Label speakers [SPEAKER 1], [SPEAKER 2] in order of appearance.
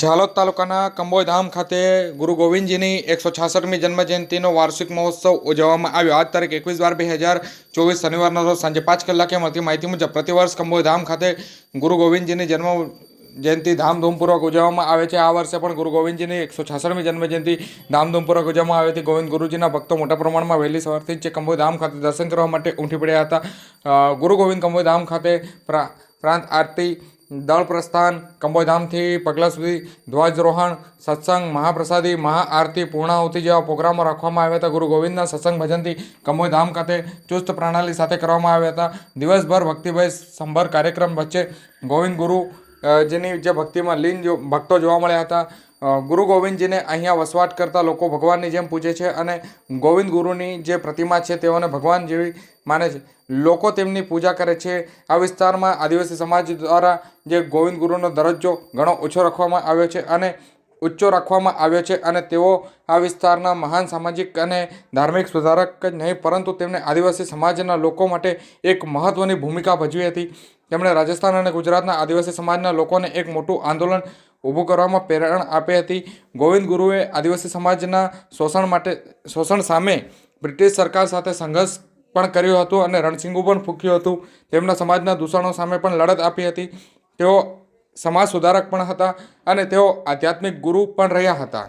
[SPEAKER 1] ઝાલોદ તાલુકાના કંબોઈ ધામ ખાતે ગુરુ ગોવિંદજીની 166મી જન્મજયંતિનો વાર્ષિક મહોત્સવ ઉજવવામાં આવ્યો. આજ તારીખ 21/12/2024 શનિવારના રોજ સાંજે 5 કલાકે મળતી માહિતી મુજબ પ્રતિવર્ષ કંબોઈ ધામ ખાતે ગુરુ ગોવિંદજીની જન્મજયંતિ ધામધૂમપૂર્વક ઉજવવામાં આવે છે. આ વર્ષે પણ ગુરુ ગોવિંદજીની 166મી જન્મજયંતિ ધામધૂમપૂર્વક ઉજવવામાં આવી હતી. ગોવિંદ ગુરુજીના ભક્તો મોટા પ્રમાણમાં વહેલી સવારથી જ કંબોઈ ધામ ખાતે દર્શન કરવા માટે ઉમટી પડ્યા હતા. ગુરુ ગોવિંદ કંબોઈ ધામ ખાતે પ્રાંત આરતી, દળ પ્રસ્થાન, કંબોઈ ધામથી પગલા સુધી ધ્વજરોહણ, સત્સંગ, મહાપ્રસાદી, મહાઆરતી, પૂર્ણાહુતિ જેવા પ્રોગ્રામો રાખવામાં આવ્યા હતા. ગુરુ ગોવિંદના સત્સંગ ભજનથી કંબોઈ ધામ ખાતે ચુસ્ત પ્રણાલી સાથે કરવામાં આવ્યા હતા. દિવસભર ભક્તિભાઈ સંભર કાર્યક્રમ વચ્ચે ગોવિંદ ગુરુ જેની જે ભક્તિમાં લીન ભક્તો જોવા મળ્યા હતા. ગુરુ ગોવિંદજીને અહીંયા વસવાટ કરતા લોકો ભગવાનની જેમ પૂજે છે અને ગોવિંદ ગુરુની જે પ્રતિમા છે તેઓને ભગવાન જેવી માને છે. લોકો તેમની પૂજા કરે છે. આ વિસ્તારમાં આદિવાસી સમાજ દ્વારા જે ગોવિંદ ગુરુનો દરજ્જો ઘણો ઊંચો રાખવામાં આવ્યો છે અને તેઓ આ વિસ્તારના મહાન સામાજિક અને ધાર્મિક સુધારક જ નહીં પરંતુ તેમણે આદિવાસી સમાજના લોકો માટે એક મહત્ત્વની ભૂમિકા ભજવી હતી. તેમણે રાજસ્થાન અને ગુજરાતના આદિવાસી સમાજના લોકોને એક મોટું આંદોલન ઊભું કરવામાં પ્રેરણા આપી હતી. ગોવિંદ ગુરુએ આદિવાસી સમાજના શોષણ સામે બ્રિટિશ સરકાર સાથે સંઘર્ષ પણ કર્યું હતું અને રણસિંગું પણ ફૂંક્યું હતું. તેમના સમાજના દૂષણો સામે પણ લડત આપી હતી. તેઓ સમાજ સુધારક પણ હતા અને તેઓ આધ્યાત્મિક ગુરુ પણ રહ્યા હતા.